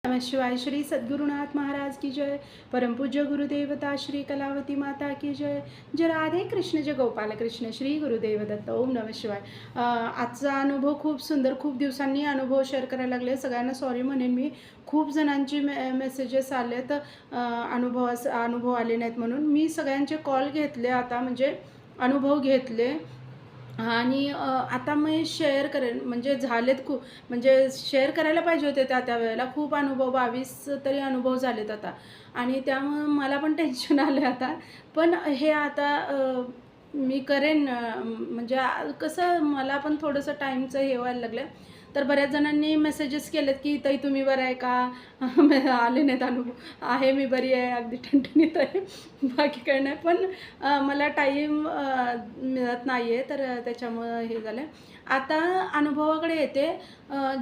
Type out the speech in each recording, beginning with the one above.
नमः शिवाय। श्री सद्गुरुनाथ महाराज की जय। परमपूज्य गुरुदेवता श्री कलावती माता की जय। जय राधे कृष्ण, जय गोपाल कृष्ण, श्री गुरुदेव दत्त। ओम नमः शिवाय। आजचा अनुभव खूप सुंदर, खूप दिवसांनी अनुभव शेअर करायला लागले. सगळ्यांना सॉरी म्हणेन मी. खूप जणांचे मेसेजेस आलेत, अनुभव आले नाहीत म्हणून. मी सगळ्यांचे कॉल घेतले आता, म्हणजे अनुभव घेतले आणि आता मी शेअर करेन. म्हणजे झालेत खूप, म्हणजे शेअर करायला पाहिजे होते त्या वेळेला. खूप अनुभव, 22 तरी अनुभव झालेत आता आणि त्यामुळं मला पण टेन्शन आलं आता. पण हे आता मी करेन. म्हणजे कसं मला पण थोडंसं टाईमचं हे व्हायला लागलं. तर बऱ्याच जणांनी मेसेजेस केलेत की ताई तुम्ही बरं आहे का? आले नाहीत अनुभव. आहे, मी बरी आहे, अगदी ठणठणीत आहे. बाकी काही नाही. पण मला टाईम मिळत नाही आहे, तर त्याच्यामुळं हे झालं. आता अनुभवाकडे येते.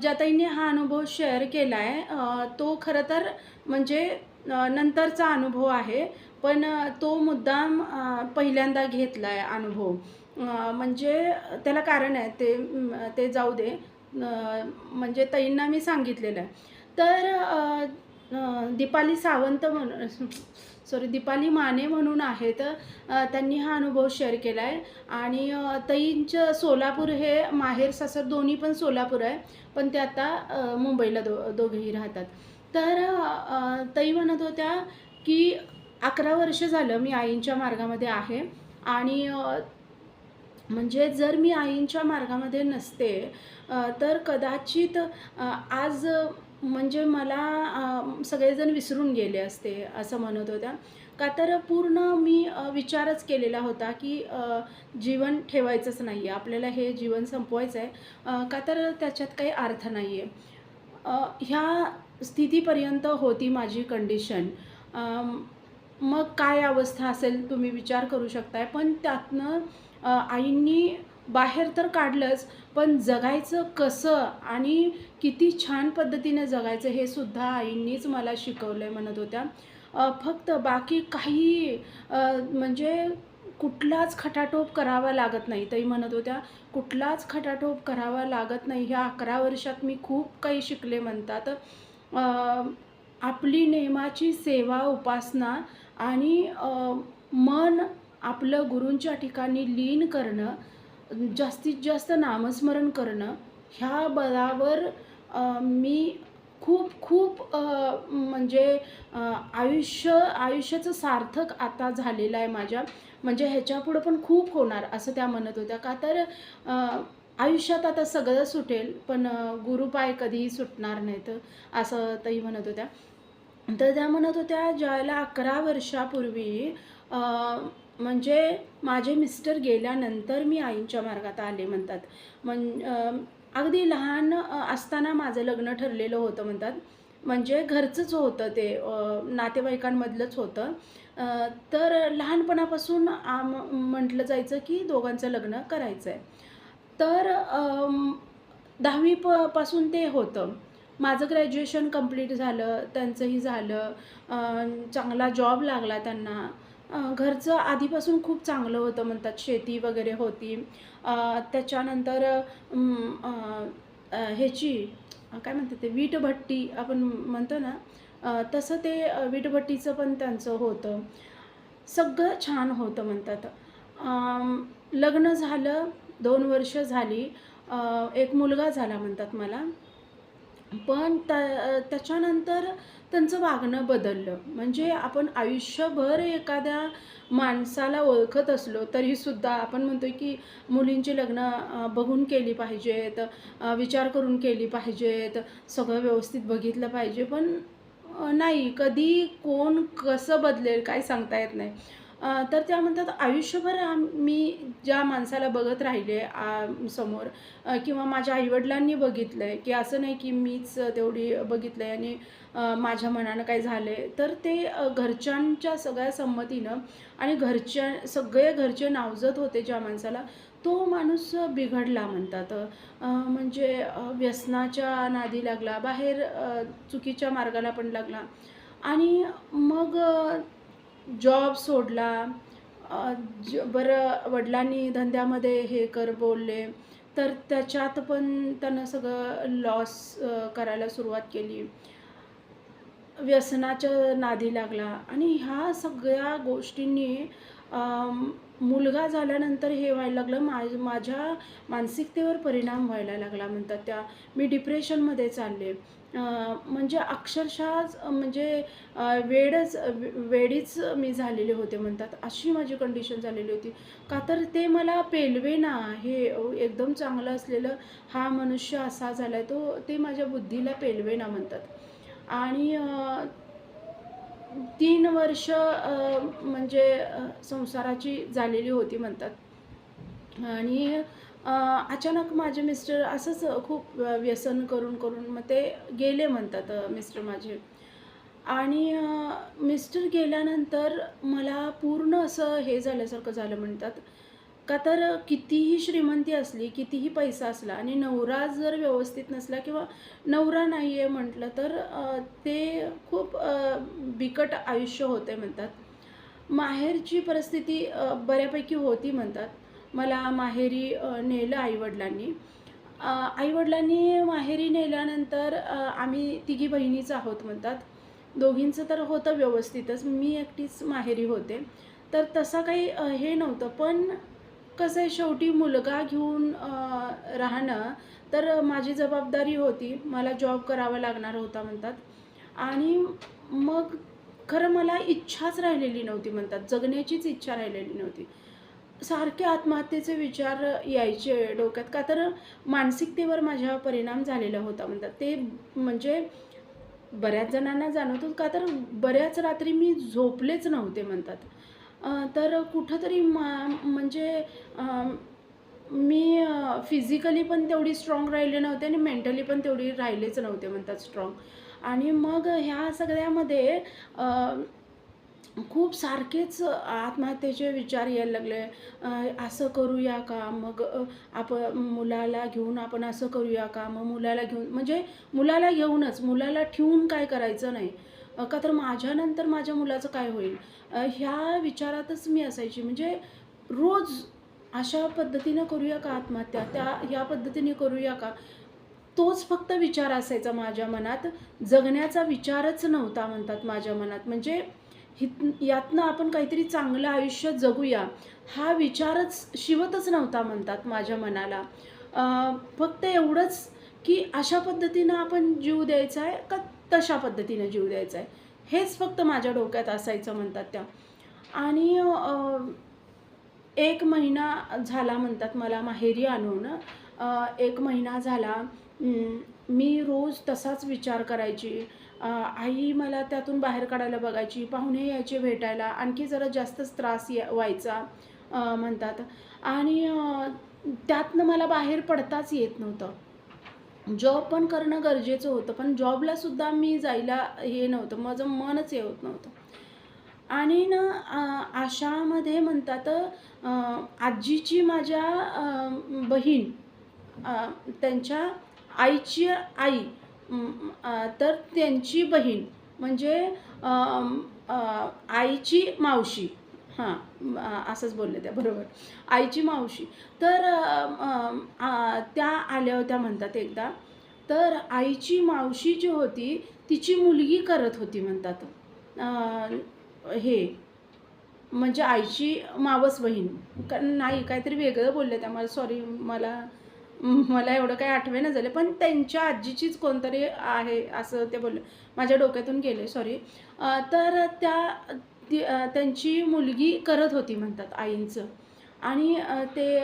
ज्या ताईंनी हा अनुभव शेअर केला आहे, तो खरं तर म्हणजे नंतरचा अनुभव आहे. पण तो मुद्दाम पहिल्यांदा घेतला आहे अनुभव. म्हणजे त्याला कारण आहे, ते जाऊ दे. म्हणजे ताईंना मी सांगितलेलं आहे. तर दीपाली सावंत म्हणून, सॉरी, दीपाली माने म्हणून आहेत. त्यांनी हा अनुभव शेअर केला आहे आणि ताईंचं सोलापूर, हे माहेर सासर दोन्ही पण सोलापूर आहे. पण ते आता मुंबईला दोघेही राहतात. तर ताई म्हणत होत्या की 11 वर्ष झालं मी आईंच्या मार्गामध्ये आहे आणि म्हणजे जर मी आईंच्या मार्गामध्ये नसते, तर कदाचित आज म्हणजे मला सगळेजण विसरून गेले असते, असं म्हणत होत्या. का तर पूर्ण मी विचारच केलेला होता की जीवन ठेवायचंच नाही आहे, आपल्याला हे जीवन संपवायचं आहे. का तर त्याच्यात काही अर्थ नाही आहे. ह्या स्थितीपर्यंत होती माझी कंडिशन. मग काय अवस्था असेल तुम्ही विचार करू शकताय. पण त्यातनं आईंनी बाहेर तर काढलंच, पण जगायचं कसं आणि किती छान पद्धतीने जगायचं हे सुद्धा आईंनीच मला शिकवलं आहे, म्हणत होत्या. फक्त बाकी काही म्हणजे कुठलाच खटाटोप करावा लागत नाही. ताई म्हणत होत्या, कुठलाच खटाटोप करावा लागत नाही. ह्या 11 वर्षात मी खूप काही शिकले, म्हणतात. आपली नेमाची सेवा, उपासना आणि मन आपलं गुरूंच्या ठिकाणी लीन करणं, जास्तीत जास्त नामस्मरण करणं, ह्या बळावर मी खूप खूप म्हणजे आयुष्याचं सार्थक आता झालेलं आहे माझ्या. म्हणजे ह्याच्यापुढं पण खूप होणार, असं त्या म्हणत होत्या. का तर आयुष्यात आता सगळं सुटेल, पण गुरुपाय कधीही सुटणार नाहीत, असं ताई म्हणत होत्या. तर त्या म्हणत होत्या, ज्यावेळेला 11 वर्षापूर्वी म्हणजे माझे मिस्टर गेल्यानंतर मी आईंच्या मार्गात आले, म्हणतात. अगदी लहान असताना माझं लग्न ठरलेलं होतं, म्हणतात. म्हणजे घरचंच होतं ते, नातेवाईकांमधलंच होतं. तर लहानपणापासून म्हटलं जायचं की दोघांचं लग्न करायचं आहे. तर 10वी पासून ते होतं. माझं ग्रॅज्युएशन कंप्लीट झालं, त्यांचंही झालं. चांगला जॉब लागला त्यांना. घरचं आधीपासून खूप चांगलं होतं, म्हणतात. शेती वगैरे होती. त्याच्यानंतर ह्याची काय म्हणतात ते, वीटभट्टी आपण म्हणतो ना, तसं ते वीटभट्टीचं पण त्यांचं होतं. सगळं छान होतं, म्हणतात. लग्न झालं, 2 वर्ष झाली. एक मुलगा झाला, म्हणतात मला. पण त्याच्यानंतर त्यांचं वागणं बदललं. म्हणजे आपण आयुष्यभर एखाद्या माणसाला ओळखत असलो तरीसुद्धा आपण म्हणतो की मुलींची लग्न बघून केली पाहिजेत, विचार करून केली पाहिजेत, सगळं व्यवस्थित बघितलं पाहिजे. पण नाही, कधी कोण कसं बदलेल काही सांगता येत नाही. तर त्या म्हणतात, आयुष्यभर मी ज्या माणसाला बघत राहिले समोर, किंवा माझ्या आईवडिलांनी बघितलं आहे, की असं नाही की मीच तेवढी बघितलं आहे आणि माझ्या मनानं काय झालं आहे. तर ते घरच्यांच्या सगळ्या संमतीनं आणि सगळे घरचे नावजत होते ज्या माणसाला, तो माणूस बिघडला, म्हणतात. म्हणजे व्यसनाच्या नादी लागला, बाहेर चुकीच्या मार्गाला पण लागला आणि मग जॉब सोडला. बरं, वडिलांनी धंद्यामध्ये हे कर बोलले, तर त्याच्यात पण त्यानं सगळं लॉस करायला सुरुवात केली. व्यसनाच्या नादी लागला आणि ह्या सगळ्या गोष्टींनी मुलगा झाल्यानंतर हे व्हायला लागलं, माझ्या मानसिकतेवर परिणाम व्हायला लागला म्हणतात त्या. मी डिप्रेशनमध्ये चालले. म्हणजे अक्षरशः म्हणजे वेडीच मी झालेले होते म्हणतात. अशी माझी कंडिशन झालेली होती. का तर ते मला पेलवेना. हे एकदम चांगलं असलेलं हा मनुष्य असा झाला ते माझ्या बुद्धीला पेलवेना म्हणतात. आणि 3 वर्ष म्हणजे संसाराची झालेली होती म्हणतात. आणि अचानक माझे मिस्टर असंच खूप व्यसन करून मग ते गेले म्हणतात मिस्टर माझे. आणि मिस्टर गेल्यानंतर मला पूर्ण असं हे झाल्यासारखं झालं म्हणतात. का तर कितीही श्रीमंती असली, कितीही पैसा असला आणि नवरा जर व्यवस्थित नसला किंवा नवरा नाही आहे म्हटलं तर ते खूप बिकट आयुष्य होते म्हणतात. माहेरची परिस्थिती बऱ्यापैकी होती म्हणतात. मला माहेरी नेलं आई-वडिलांनी. आई-वडिलांनी माहेरी नेल्यानंतर आम्ही तिघी बहिणीच आहोत म्हणतात. दोघींचं तर होतं व्यवस्थितच. मी एकटीच माहेरी होते. तर तसं काही हे नव्हतं. पण कसं आहे शेवटी मुलगा घेऊन राहणं तर माझी जबाबदारी होती. मला जॉब करावा लागणार होता म्हणतात. आणि मग खरं मला इच्छाच राहिलेली नव्हती म्हणतात. जगण्याचीच इच्छा राहिलेली नव्हती. सारखे आत्महत्येचे विचार यायचे डोक्यात. का तर मानसिकतेवर माझ्या परिणाम झालेला होता म्हणतात. ते म्हणजे बऱ्याच जणांना जाणवतं. का तर बऱ्याच रात्री मी झोपलेच नव्हते म्हणतात. तर कुठेतरी म्हणजे मी फिजिकली पण तेवढी स्ट्राँग राहिले नव्हते आणि मेंटली पण तेवढी राहिलेच नव्हते म्हणतात स्ट्राँग. आणि मग ह्या सगळ्यामध्ये खूप सारखेच आत्महत्येचे विचार यायला लागले. असं करूया का? मग आपण मुलाला घेऊन आपण असं करूया का? मग मुलाला घेऊन म्हणजे मुलाला घेऊनच, मुलाला ठेवून काय करायचं नाही. का तर माझ्यानंतर माझ्या मुलाचं काय होईल? ह्या विचारातच मी असायची. म्हणजे रोज अशा पद्धतीनं करूया का आत्महत्या? ह्या पद्धतीने करूया का? तोच फक्त विचार असायचा माझ्या मनात. जगण्याचा विचारच नव्हता म्हणतात माझ्या मनात. म्हणजे यातनं आपण काहीतरी चांगलं आयुष्य जगूया, हा विचारच शिवतच नव्हता म्हणतात माझ्या मनाला. फक्त एवढंच, की अशा पद्धतीनं आपण जीव द्यायचा आहे का तशा पद्धतीनं जीव द्यायचा आहे, हेच फक्त माझ्या डोक्यात असायचं म्हणतात त्या. आणि 1 महिना झाला म्हणतात मला माहेरी आणून. 1 महिना झाला. मी रोज तसाच विचार करायची. आई मला त्यातून बाहेर काढायला बघायची. पाहुणे यायचे भेटायला. आणखी जरा जास्तच त्रास व्हायचा म्हणतात. आणि त्यातनं मला बाहेर पडताच येत नव्हतं. जॉब पण करणं गरजेचं होतं, पण जॉबलासुद्धा मी जायला हे नव्हतं. माझं मनच हे होत नव्हतं. आणि ना अशामध्ये म्हणतात आजीची माझ्या बहीण त्यांच्या आईची आई तर त्यांची बहीण म्हणजे आईची मावशी. हां, असंच बोलले त्या बरोबर. आईची मावशी. तर त्या आल्या होत्या म्हणतात एकदा. तर आईची मावशी जी होती तिची मुलगी करत होती म्हणतात. हे म्हणजे आईची मावस बहीण. नाही काहीतरी वेगळं बोलले त्या. मला सॉरी मला एवढं काही आठवेना झालं. पण त्यांच्या आजीचीच कोणतरी आहे असं ते बोलले. माझ्या डोक्यातून गेले सॉरी. तर त्यांची मुलगी करत होती म्हणतात आईंचं. आणि ते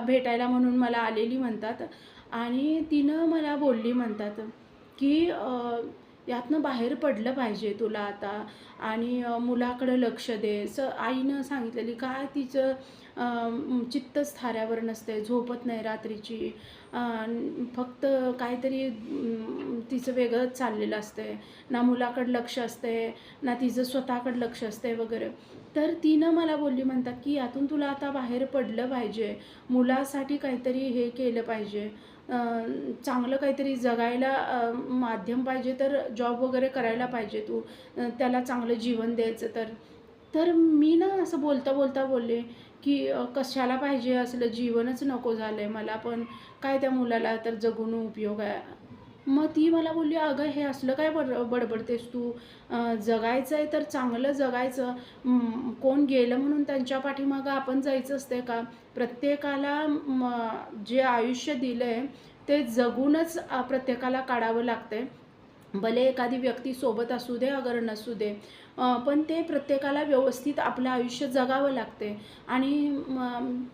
भेटायला म्हणून मला आलेली म्हणतात. आणि तिनं मला बोलली म्हणतात, की यातनं बाहेर पडलं पाहिजे तुला आता आणि मुलाकडं लक्ष दे. आईनं सांगितलेली. काय तिचं चित्तच थाऱ्यावर नसते, झोपत नाही रात्रीची. फक्त काहीतरी तिचं वेगळंच चाललेलं असते. ना मुलाकडं लक्ष असते, ना तिचं स्वतःकडं लक्ष असते वगैरे. तर तिनं मला बोलली म्हणतात, की यातून तुला आता बाहेर पडलं पाहिजे. मुलासाठी काहीतरी हे केलं पाहिजे. चांगलं काहीतरी जगायला माध्यम पाहिजे तर जॉब वगैरे करायला पाहिजे तू. त्याला चांगलं जीवन द्यायचं तर. तर मी ना असं बोलता बोलले, की कशाला पाहिजे असलं जीवनच नको झालं आहे मला पण. काय त्या मुलाला तर जगून उपयोग आहे. मग ती मला बोलली, "अगं हे असलं काय बडबडतेस तू? जगायचं आहे तर चांगलं जगायचं. कोण गेलं म्हणून त्यांच्या पाठीमागं आपण जायचं असते का? प्रत्येकाला जे आयुष्य दिलं आहे ते जगूनच प्रत्येकाला काढावं लागतंय. भले एखादी व्यक्ती सोबत असू दे अगर नसू दे, पण ते प्रत्येकाला व्यवस्थित आपलं आयुष्य जगावं लागते. आणि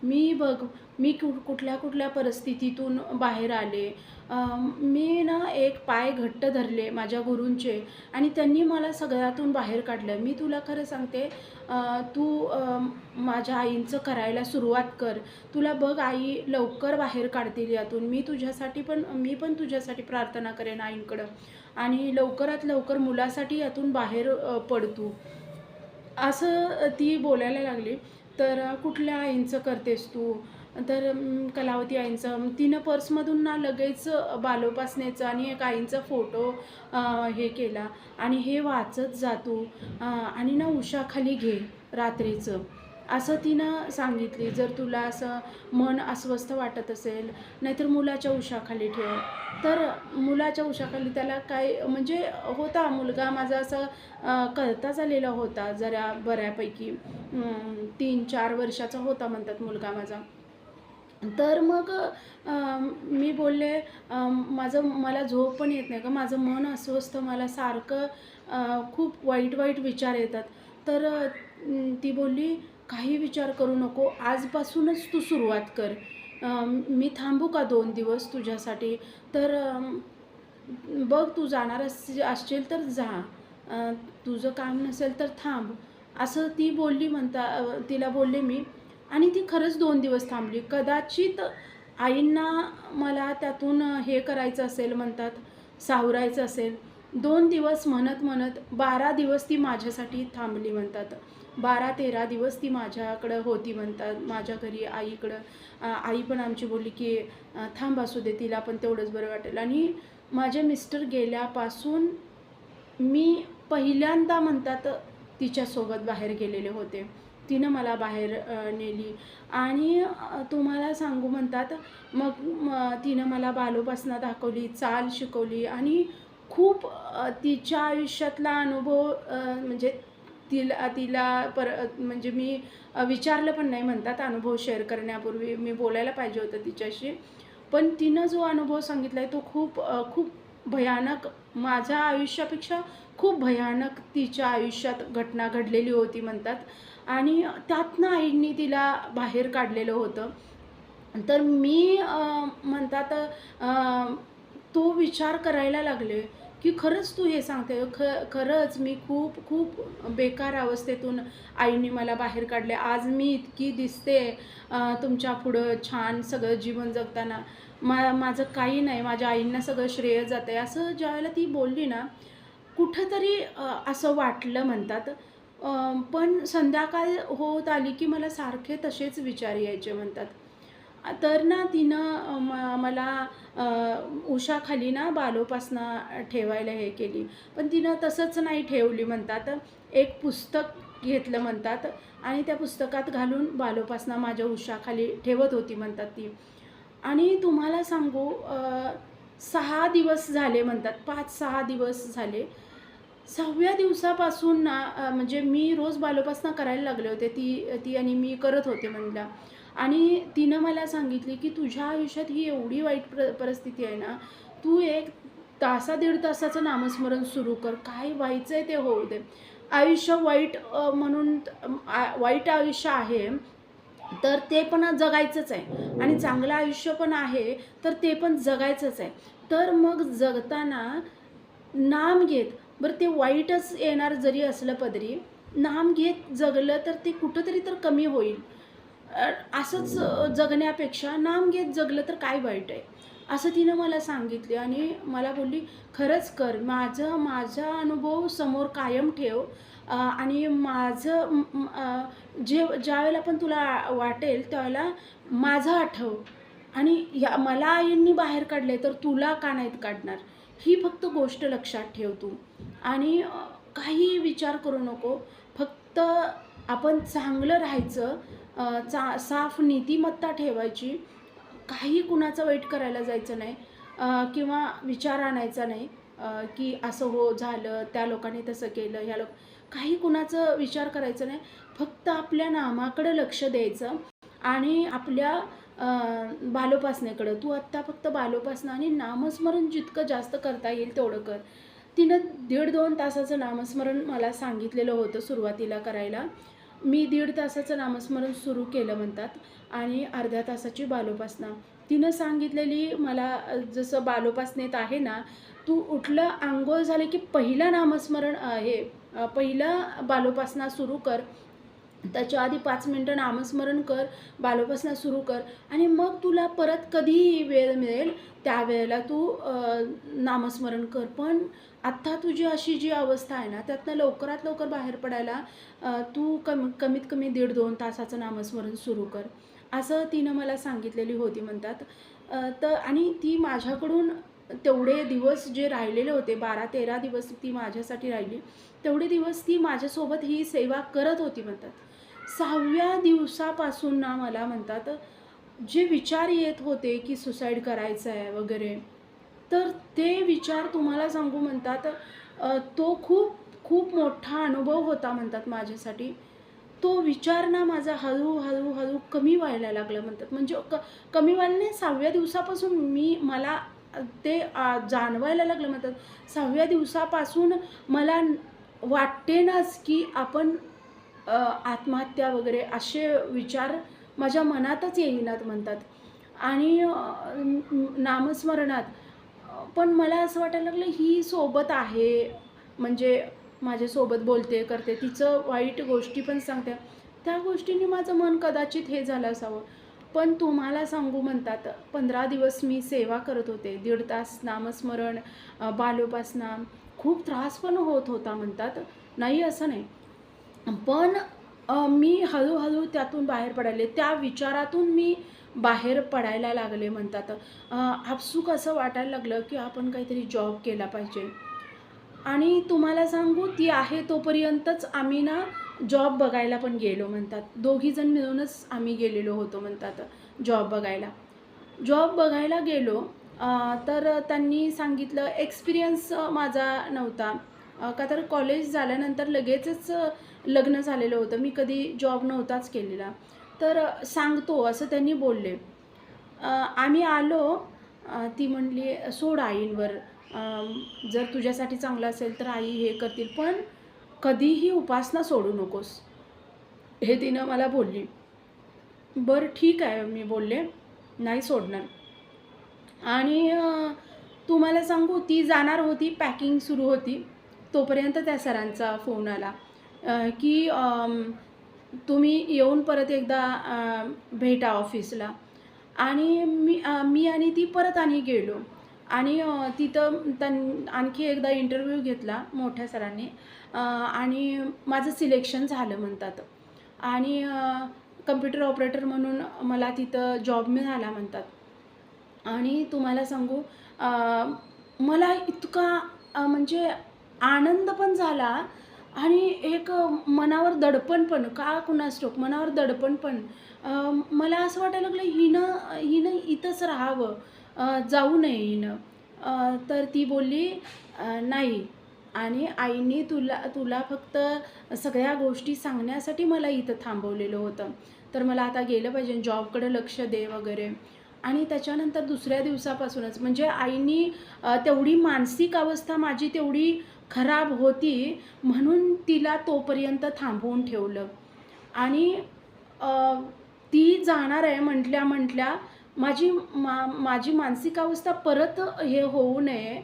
मी बघ, मी कुठल्या कुठल्या परिस्थितीतून बाहेर आले. मी ना एक पाय घट्ट धरले माझ्या गुरूंचे आणि त्यांनी मला सगळ्यातून बाहेर काढलं. मी तुला खरं सांगते, तू माझ्या आईंचं करायला सुरुवात कर. तुला बघ आई लवकर बाहेर काढतील यातून. मी पण तुझ्यासाठी प्रार्थना करेन आईंकडं आणि लवकरात लवकर मुलासाठी यातून बाहेर पड तू." असं ती बोलायला लागली. तर "कुठल्या आईंचं करतेस तू?" तर कलावती आईंचं. तिनं पर्समधून ना लगेच बालोपासनेचं आणि एक आईंचा फोटो हे केला आणि "हे वाचत जा तू आणि ना उशाखाली घे रात्रीचं." असं तिनं सांगितली. "जर तुला असं मन अस्वस्थ वाटत असेल, नाहीतर मुलाच्या उशाखाली ठेव." तर मुलाच्या उशाखाली त्याला काय म्हणजे होता मुलगा माझा असा कळता झालेला होता जरा बऱ्यापैकी. 3-4 वर्षाचा होता म्हणतात मुलगा माझा. तर मग मी बोलले, मला झोप पण येत नाही गं, माझं मन अस्वस्थ, मला सारखं खूप वाईट-वाईट विचार येतात." तर ती बोलली, "काही विचार करू नको, आजपासूनच तू सुरुवात कर. मी थांबू का 2 दिवस तुझ्यासाठी? तर बघ तू जाणार असशील तर जा, तुझं काम नसेल तर थांब." असं ती बोलली तिला बोलले मी आणि ती खरंच 2 दिवस थांबली. कदाचित आईंना मला त्यातून हे करायचं असेल म्हणतात, सावरायचं असेल. 2 दिवस म्हणत-म्हणत 12 दिवस ती माझ्यासाठी थांबली म्हणतात. 12-13 दिवस ती माझ्याकडं होती म्हणतात, माझ्या घरी आईकडं. आई पण आमची बोलली, की "थांब असू दे, तिला पण तेवढंच बरं वाटेल." आणि माझे मिस्टर गेल्यापासून मी पहिल्यांदा म्हणतात तिच्यासोबत बाहेर गेलेले होते. तिनं मला बाहेर नेली आणि तुम्हाला सांगू म्हणतात तिनं मला बालोपासना दाखवली, चाल शिकवली आणि खूप तिच्या आयुष्यातला अनुभव म्हणजे तिला तिला म्हणजे मी विचारलं पण नाही म्हणतात. अनुभव शेअर करण्यापूर्वी मी बोलायला पाहिजे होतं तिच्याशी. पण तिनं जो अनुभव सांगितला आहे तो खूप भयानक, माझ्या आयुष्यापेक्षा खूप भयानक तिच्या आयुष्यात घटना घडलेली होती म्हणतात. आणि त्यातनं आईंनी तिला बाहेर काढलेलं होतं. तर मी म्हणतात तो विचार करायला लागले, की खरंच तू हे सांगते, खरंच मी खूप बेकार अवस्थेतून आईने मला बाहेर काढले. आज मी इतकी दिसते तुमच्या पुढं छान सगळं जीवन जगताना. माझं काही नाही, माझ्या आईंना सगळं श्रेय जातं आहे. असं ज्यावेळेला ती बोलली ना, कुठेतरी असं वाटलं म्हणतात. पण संध्याकाळ होत आली, की मला सारखे तसेच विचार यायचे म्हणतात. तर ना तिनं मला उशाखाली ना बालोपासना ठेवायला हे केली. पण तिनं तसंच नाही ठेवली म्हणतात. एक पुस्तक घेतलं म्हणतात आणि त्या पुस्तकात घालून बालोपासना माझ्या उशाखाली ठेवत होती म्हणतात ती. आणि तुम्हाला सांगू 6 दिवस झाले म्हणतात, 5-6 दिवस झाले. 6व्या दिवसापासून ना म्हणजे मी रोज बालोपासना करायला लागले होते. ती ती आणि मी करत होते म्हणलं. आणि तिनं मला सांगितली, की "तुझ्या आयुष्यात ही एवढी वाईट परिस्थिती आहे ना, तू 1 तासा 1.5 तासाचं नामस्मरण सुरू कर. काय व्हायचं आहे ते होऊ दे. आयुष्य वाईट म्हणून वाईट आयुष्य आहे, तर ते पण जगायचंच आहे आणि चांगलं आयुष्य पण आहे, तर ते पण जगायचंच आहे. तर मग जगताना नाम घेत, बरं ते वाईटच येणार जरी असलं पदरी, नाम घेत जगलं तर ते कुठेतरी तर कमी होईल. असंच जगण्यापेक्षा नाम घेत जगलं तर काय वाईट आहे?" असं तिनं मला सांगितले आणि मला बोलली, "खरंच कर. माझा अनुभव समोर कायम ठेव आणि ज्यावेळेला पण तुला वाटेल त्यावेळेला माझं आठव आणि मला आईंनी बाहेर काढले तर तुला का नाहीत काढणार? ही फक्त गोष्ट लक्षात ठेव तू आणि काही विचार करू नको. फक्त आपण चांगलं राहायचं, साफ नीतिमत्ता ठेवायची, काही कुणाचं वाईट करायला जायचं नाही किंवा विचार आणायचा नाही की असं हो झालं, त्या लोकांनी तसं केलं, ह्या काही कुणाचं विचार करायचं नाही. फक्त आपल्या नामाकडं लक्ष द्यायचं आणि आपल्या बालोपासनेकडं. तू आत्ता फक्त बालोपासना आणि नामस्मरण जितकं जास्त करता येईल तेवढं कर. तिनं 1.5-2 तासाचं नामस्मरण मला सांगितलेलं होतं सुरुवातीला करायला. मी 1.5 तासाचं नामस्मरण सुरू केलं म्हणतात आणि अर्ध्या तासाची बालोपासना. तिनं सांगितलेली मला जसं बालोपासनेत आहे ना, तू उठलं, अंघोळ झालं की पहिलं नामस्मरण पहिलं बालोपासना सुरू कर. त्याच्या आधी 5 मिनटं नामस्मरण कर, बालोपासना सुरू कर आणि मग तुला परत कधीही वेळ मिळेल त्यावेळेला तू नामस्मरण कर. पण आत्ता तुझी अशी जी अवस्था आहे ना, त्यातनं लवकरात लवकर बाहेर पडायला तू कमीत कमी 1.5-2 तासाचं नामस्मरण सुरू कर, असं तिनं मला सांगितलेली होती म्हणतात. तर आणि ती माझ्याकडून तेवढे दिवस जे राहिलेले होते, 12-13 दिवस ती माझ्यासाठी राहिली. तेवढे दिवस ती माझ्यासोबत ही सेवा करत होती म्हणतात. 6व्या दिवसापासून ना मला म्हणतात, जे विचार येत होते की सुसाईड करायचं आहे वगैरे, तर ते विचार तुम्हाला सांगू म्हणतात, तो खूप खूप मोठा अनुभव होता म्हणतात माझ्यासाठी. तो विचार ना माझा हळू कमी व्हायला लागला म्हणतात. म्हणजे कमी व्हायला नाही, 6व्या दिवसापासून मला ते जाणवायला लागलं म्हणतात. 6व्या दिवसापासून मला वाटेनाच की आपण आत्महत्या वगैरे असे विचार माझ्या मनातच येईनात म्हणतात. आणि नामस्मरणात पण मला असं वाटायला लागलं ही सोबत आहे, म्हणजे माझ्यासोबत बोलते, करते, तिचं वाईट गोष्टी पण सांगते. त्या गोष्टींनी माझं मन कदाचित हे झालं असावं. पण तुम्हाला सांगू म्हणतात, 15 दिवस मी सेवा करत होते. 1.5 तास नामस्मरण, बालोपासना. खूप त्रास पण होत होता म्हणतात, नाही असं नाही. पण मी हळूहळू त्यातून बाहेर पडायले. त्या विचारातून मी बाहेर पडायला लागले म्हणतात. आपसूक असं वाटायला लागलं की आपण काहीतरी जॉब केला पाहिजे. आणि तुम्हाला सांगू, ती आहे तोपर्यंतच आम्ही ना जॉब बघायला पण गेलो म्हणतात. दोघीजण मिळूनच आम्ही गेलेलो होतो म्हणतात जॉब बघायला. जॉब बघायला गेलो तर त्यांनी सांगितलं, एक्सपिरियन्स माझा नव्हता. का तर कॉलेज झाल्यानंतर लगेचच लग्न झालेलं होतं. मी कधी जॉब नव्हताच केलेला. तर सांगतो असं त्यांनी बोलले. आम्ही आलो. ती म्हणली, सोड आईंवर, जर तुझ्यासाठी चांगलं असेल तर आई हे करतील, पण कधीही उपासना सोडू नकोस, हे तिनं मला बोलली. बरं ठीक आहे मी बोलले, नाही सोडणार. आणि तुम्हाला सांगू, ती जाणार होती, पॅकिंग सुरू होती. तोपर्यंत त्या सरांचा फोन आला की तुम्ही येऊन परत एकदा भेटा ऑफिसला. आणि मी आणि ती परत आणि गेलो आणि तिथं आणखी एकदा इंटरव्ह्यू घेतला मोठ्या सरांनी आणि माझं सिलेक्शन झालं म्हणतात. आणि कम्प्युटर ऑपरेटर म्हणून मला तिथं जॉब मिळाला म्हणतात. आणि तुम्हाला सांगू, मला इतका म्हणजे आनंद पण झाला आणि एक मनावर दडपण पण, का कुणास ठाऊक, मनावर दडपण पण. मला असं वाटायला लागलं हिनं इथंच राहावं, जाऊ नये हिनं. तर ती बोलली, नाही, आणि आईने तुला फक्त सगळ्या गोष्टी सांगण्यासाठी मला इथं थांबवलेलं होतं. तर मला आता गेलं पाहिजे, जॉबकडे लक्ष दे वगैरे. आणि त्याच्यानंतर दुसऱ्या दिवसापासूनच म्हणजे आईनी तेवढी मानसिक अवस्था माझी तेवढी खराब होती म्हणून तिला तोपर्यंत थांबवून ठेवलं. आणि ती जाणार आहे म्हटल्या माझी मानसिक अवस्था परत हे होऊ नये,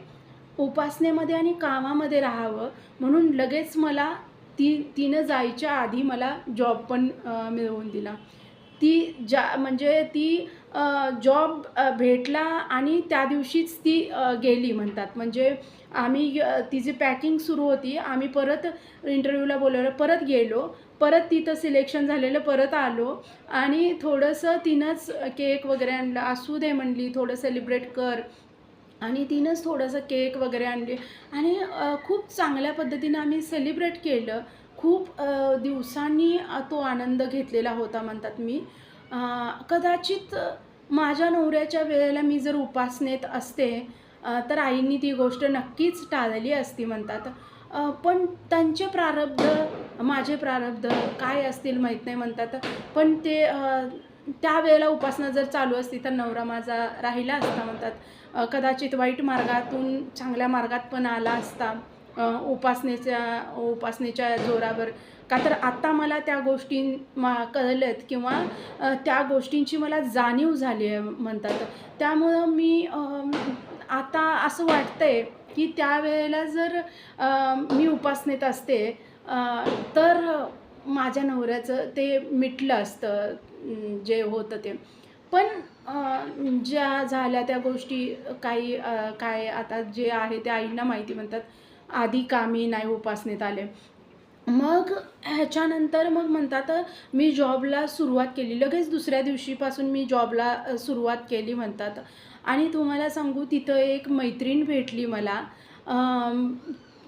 उपासनेमध्ये आणि कामामध्ये राहावं म्हणून लगेच मला तिनं जायच्या आधी मला जॉब पण मिळवून दिला. म्हणजे ती जॉब भेटला आणि त्या दिवशीच ती गेली म्हणतात. म्हणजे आम्ही तिची पॅकिंग सुरू होती. आम्ही परत इंटरव्ह्यूला बोलवलं, परत गेलो, परत तिथं सिलेक्शन झालेलं, परत आलो आणि थोडंसं तिनंच केक वगैरे आणलं. असू दे म्हणली, थोडं सेलिब्रेट कर. आणि तिनंच थोडंसं केक वगैरे आणले आणि खूप चांगल्या पद्धतीनं आम्ही सेलिब्रेट केलं. खूप दिवसांनी तो आनंद घेतलेला होता म्हणतात मी. कदाचित माझ्या नवऱ्याच्या वेळेला मी जर उपासनेत असते तर आईंनी ती गोष्ट नक्कीच टाळली असती म्हणतात. पण त्यांचे प्रारब्ध, माझे प्रारब्ध काय असतील माहीत नाही म्हणतात. पण ते त्यावेळेला उपासना जर चालू असती तर नवरा माझा राहिला असता म्हणतात. कदाचित वाईट मार्गातून चांगल्या मार्गात पण आला असता उपासनेच्या जोरावर. का तर आता मला त्या गोष्टी कळल्यात किंवा त्या गोष्टींची मला जाणीव झाली आहे म्हणतात. त्यामुळं मी आता असं वाटतंय की त्यावेळेला जर मी उपासनेत असते तर माझ्या नवऱ्याचं ते मिटलं असतं जे होतं ते. पण ज्या झाल्या त्या गोष्टी काही काय आता जे आहे ते आईंना माहिती म्हणतात. आधी का मी नाही उपासनेत आले. मग ह्याच्यानंतर मग म्हणतात मी जॉबला सुरुवात केली. लगेच दुसऱ्या दिवशीपासून मी जॉबला सुरुवात केली म्हणतात. आणि तुम्हाला सांगू तिथं एक मैत्रीण भेटली मला.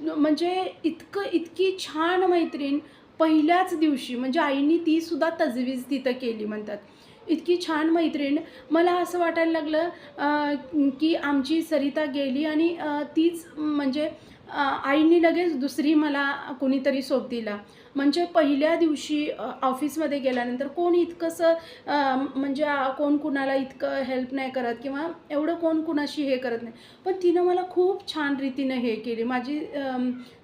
म्हणजे इतकी छान मैत्रीण पहिल्याच दिवशी म्हणजे आईनी तीसुद्धा तजवीज तिथं केली म्हणतात. इतकी छान मैत्रीण मला असं वाटायला लागलं की आमची सरिता गेली आणि तीच म्हणजे आईनी लगेच दुसरी मला कोणीतरी सोबतीला. म्हणजे पहिल्या दिवशी ऑफिसमध्ये गेल्यानंतर कोण इतकंसं म्हणजे कोण कुणाला इतकं हेल्प नाही करत किंवा एवढं कोण कुणाशी हे करत नाही. पण तिनं मला खूप छान रीतीनं हे केली. माझी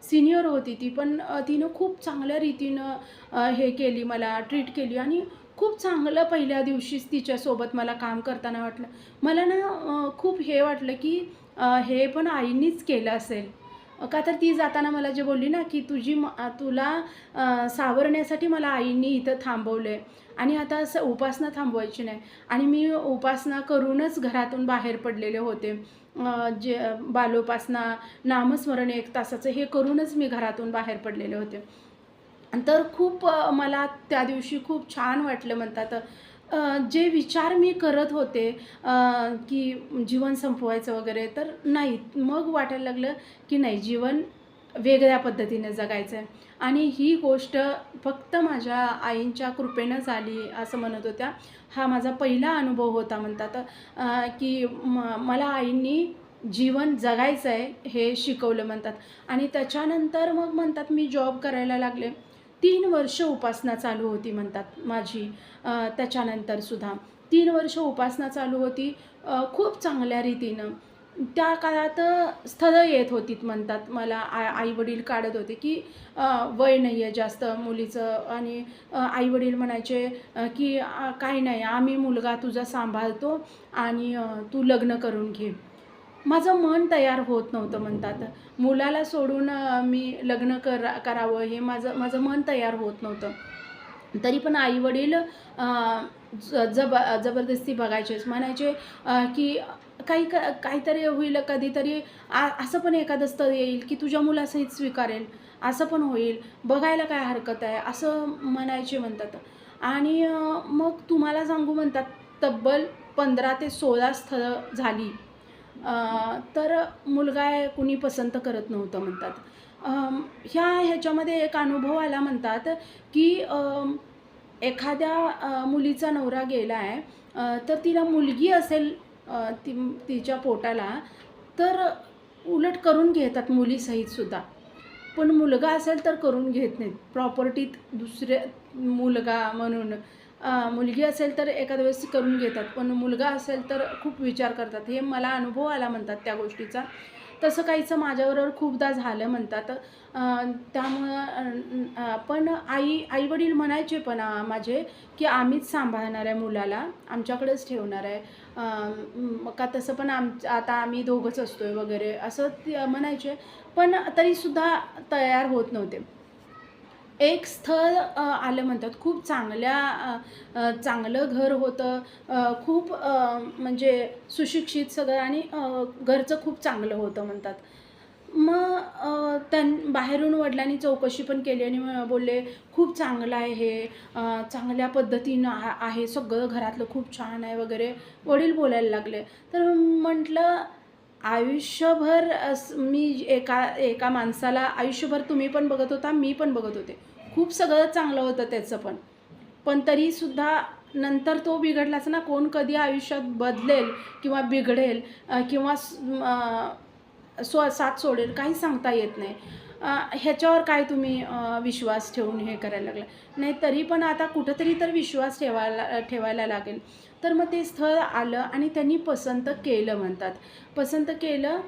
सिनियर होती ती, पण तिनं खूप चांगल्या रीतीनं हे केली, मला ट्रीट केली आणि खूप चांगलं पहिल्या दिवशीच तिच्यासोबत मला काम करताना वाटलं. मला ना खूप हे वाटलं की हे पण आईनीच केलं असेल. का तर ती जाताना मला जे बोलली ना, की तुला सावरण्यासाठी मला आईनी इथं थांबवलं आणि आता असं उपासना थांबवायची नाही. आणि मी उपासना करूनच घरातून बाहेर पडलेले होते. जे बालोपासना, नामस्मरण 1 तासाचं हे करूनच मी घरातून बाहेर पडलेले होते. तर खूप मला त्या दिवशी खूप छान वाटलं म्हणतात. जे विचार मी करत होते की जीवन संपवायचं वगैरे तर नाही. मग वाटायला लागलं की नाही, जीवन वेगळ्या पद्धतीने जगायचं आहे. आणि ही गोष्ट फक्त माझ्या आईंच्या कृपेनं झाली असं म्हणत होत्या. हा माझा पहिला अनुभव होता म्हणतात की मला आईंनी जीवन जगायचं आहे हे शिकवलं म्हणतात. आणि त्याच्यानंतर मग म्हणतात मी जॉब करायला लागले. 3 वर्ष उपासना चालू होती म्हणतात माझी. त्याच्यानंतरसुद्धा 3 वर्ष उपासना चालू होती खूप चांगल्या रीतीनं. त्या काळात स्थळं येत होती म्हणतात मला. आई-वडील काढत होते की वय नाही आहे जास्त मुलीचं आणि आई-वडील म्हणायचे की काही नाही, आम्ही मुलगा तुझा सांभाळतो आणि तू लग्न करून घे. माझं मन तयार होत नव्हतं म्हणतात. मुलाला सोडून मी लग्न करावं हे माझं मन तयार होत नव्हतं. तरी पण आई-वडील जबरदस्ती बघायचेच. म्हणायचे की काहीतरी होईल कधीतरी, असं पण एखादं स्थळ येईल की तुझ्या मुलासहित स्वीकारेल, असं पण होईल, बघायला काय हरकत आहे, असं म्हणायचे म्हणतात. आणि मग तुम्हाला सांगू म्हणतात तब्बल 15 ते 16 स्थळं झाली. तर मुलगा कुणी पसंत करत नव्हतं म्हणतात. ह्याच्यामध्ये एक अनुभव आला म्हणतात की एखाद्या मुलीचा नवरा गेला आहे तर तिला मुलगी असेल तिच्या पोटाला तर उलट करून घेतात मुलीसहितसुद्धा. पण मुलगा असेल तर करून घेत नाहीत. प्रॉपर्टीत दुसऱ्या मुलगा म्हणून मुलगी असेल तर एखाद्या वेळेस करून घेतात, पण मुलगा असेल तर खूप विचार करतात. हे मला अनुभव आला म्हणतात त्या गोष्टीचा. तसं काहीचं माझ्याबरोबर खूपदा झालं म्हणतात. त्यामुळं पण आई-वडील म्हणायचे पण माझे की आम्हीच सांभाळणार आहे मुलाला, आमच्याकडेच ठेवणार आहे. का तसं पण आता आम्ही दोघंच असतोय वगैरे असं ते म्हणायचे. पण तरीसुद्धा तयार होत नव्हते. एक स्थळ आलं म्हणतात. खूप चांगलं घर होतं. खूप म्हणजे सुशिक्षित सगळं आणि घरचं खूप चांगलं होतं म्हणतात. मग बाहेरून वडिलांनी चौकशी पण केली आणि बोलले, "खूप चांगलं आहे हे, चांगल्या पद्धतीनं आहे, सगळं घरातलं खूप छान आहे" वगैरे वडील बोलायला लागले. तर म्हटलं, आयुष्यभर मी एका माणसाला आयुष्यभर तुम्ही पण बघत होता, मी पण बघत होते. खूप सगळं चांगलं होतं त्याचं पण. पण तरीसुद्धा नंतर तो बिघडलाच ना, कोण कधी आयुष्यात बदलेल किंवा बिघडेल किंवा साथ सोडेल काही सांगता येत नाही. ह्याच्यावर काय तुम्ही विश्वास ठेवून हे करायला लागला. नाही तरी पण आता कुठंतरी तर विश्वास ठेवायला लागेल. तर मग ते स्थळ आलं आणि त्यांनी पसंत केलं म्हणतात. पसंत केलं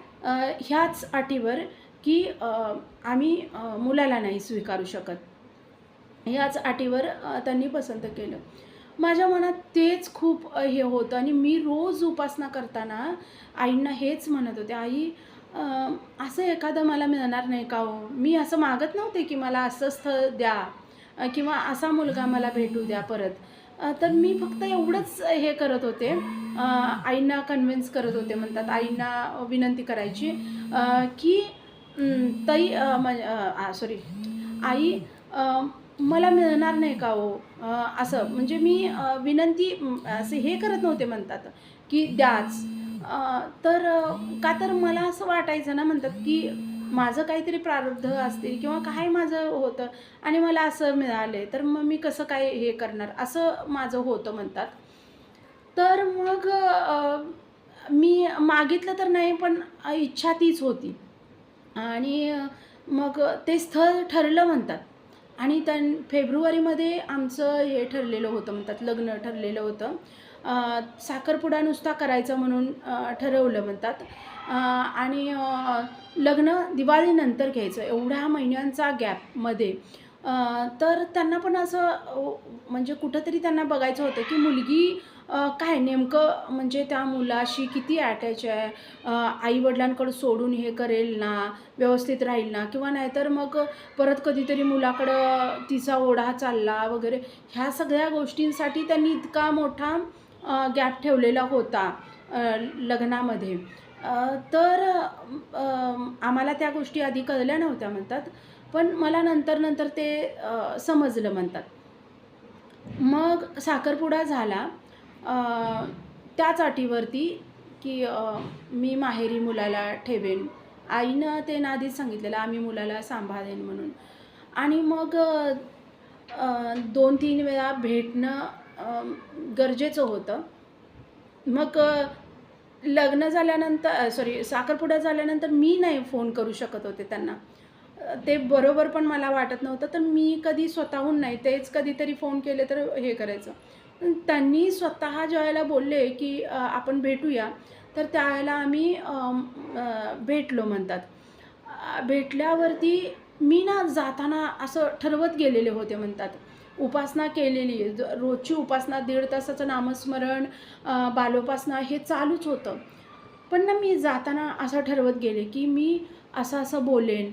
ह्याच अटीवर की आम्ही मुलाला नाही स्वीकारू शकत. ह्याच अटीवर त्यांनी पसंत केलं. माझ्या मनात तेच खूप हे होतं आणि मी रोज उपासना करताना आईंना हेच म्हणत होते, "आई असं एखादं मला मिळणार नाही का हो? मी असं मागत नव्हते की मला असं स्थळ द्या किंवा असा मुलगा मला भेटू द्या परत." तर मी फक्त एवढंच हे करत होते, आईंना कन्व्हिन्स करत होते म्हणतात. आईंना विनंती करायची की ताई सॉरी आई मला मिळणार नाही का हो? असं म्हणजे मी विनंती असे हे करत नव्हते म्हणतात की द्याच. तर का तर मला असं वाटायचं ना म्हणतात की माझं काहीतरी प्रारब्ध असतील किंवा काय माझं होतं आणि मला असं मिळाले तर मग मी कसं काय हे करणार असं माझं होतं म्हणतात. तर मग मी मागितलं तर नाही पण इच्छा तीच होती. आणि मग ते स्थळ ठरलं म्हणतात आणि फेब्रुवारीमध्ये आमचं हे ठरलेलं होतं म्हणतात, लग्न ठरलेलं होतं. साखरपुडा नुसता करायचा म्हणून ठरवलं म्हणतात. आणि लग्न दिवाळीनंतर घ्यायचं एवढ्या महिन्यांचा गॅपमध्ये. तर त्यांना पण असं म्हणजे कुठंतरी त्यांना बघायचं होतं की मुलगी काय नेमकं म्हणजे त्या मुलाशी किती अटॅच आहे, आई-वडिलांकडं सोडून हे करेल ना, व्यवस्थित राहील ना किंवा नाहीतर मग परत कधीतरी मुलाकडं तिचा ओढा चालला वगैरे. ह्या सगळ्या गोष्टींसाठी त्यांनी इतका मोठा गॅप ठेवलेला होता लग्नामध्ये. तर आम्हाला त्या गोष्टी आधी कळल्या नव्हत्या म्हणतात. पण मला नंतर ते समजलं म्हणतात. मग साखरपुडा झाला त्याच अटीवरती की मी माहेरी मुलाला ठेवेन. आईनं ते आधीच सांगितलेलं आम्ही मुलाला सांभाळेन म्हणून. आणि मग 2-3 वेळा भेटणं गरजेचं होतं. मग लग्न झाल्यानंतर साखरपुडा झाल्यानंतर मी नाही फोन करू शकत होते त्यांना. ते बरोबर पण मला वाटत नव्हतं. तर मी कधी स्वतःहून नाही, तेच कधीतरी फोन केले तर हे करायचं. पण त्यांनी स्वतः ज्यावेळेला बोलले की आपण भेटूया, तर त्यावेळेला आम्ही भेटलो म्हणतात. भेटल्यावरती मी ना जाताना असं ठरवत गेलेले होते म्हणतात. उपासना केलेली आहे. रोजची उपासना 1.5 तासाचं नामस्मरण, बालोपासना हे चालूच होतं. पण ना मी जाताना असं ठरवत गेले, की मी असं-असं बोलेन,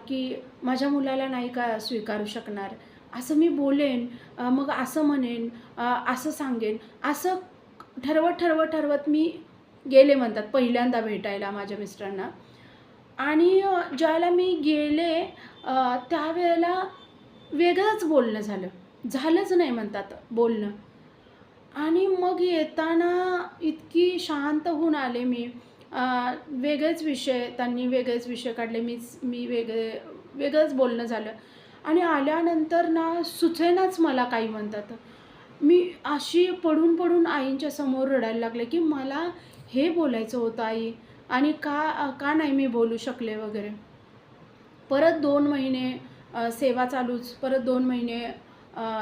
की माझ्या मुलाला नाही का स्वीकारू शकणार, असं मी बोलेन, मग असं म्हणेन, असं सांगेन. असं ठरवत मी गेले म्हणतात पहिल्यांदा भेटायला माझ्या मिस्टरांना. आणि ज्यावेळेला मी गेले त्यावेळेला वेगळंच बोलणं झालं. झालंच नाही म्हणतात बोलणं. आणि मग येताना इतकी शांत होऊन आले मी. वेगळेच विषय, त्यांनी वेगळेच विषय काढले, मी वेगळंच बोलणं झालं. आणि आल्यानंतर ना सुचेनाच मला काही म्हणतात. मी अशी पडून आईंच्या समोर रडायला लागले, की मला हे बोलायचं होतं आई आणि का का नाही मी बोलू शकले वगैरे. परत 2 महिने सेवा चालूच. परत 2 महिने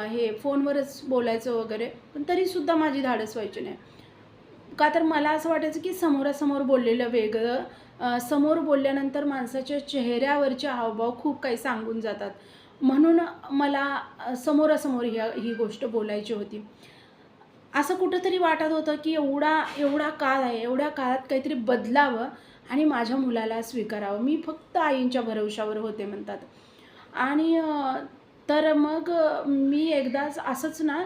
हे फोनवरच बोलायचं वगैरे. पण तरीसुद्धा माझी धाडस व्हायची नाही. का तर मला असं वाटायचं की समोरासमोर बोललेलं वेगळं. समोर बोलल्यानंतर माणसाच्या चेहऱ्यावरचे हावभाव खूप काही सांगून जातात. म्हणून मला समोरासमोर ही गोष्ट बोलायची होती. असं कुठेतरी वाटत होतं की एवढा काळ आहे, एवढ्या काळात काहीतरी बदलावं आणि माझ्या मुलाला स्वीकारावं. मी फक्त आईंच्या भरवशावर होते म्हणतात. आणि तर मग मी एकदाच असंच ना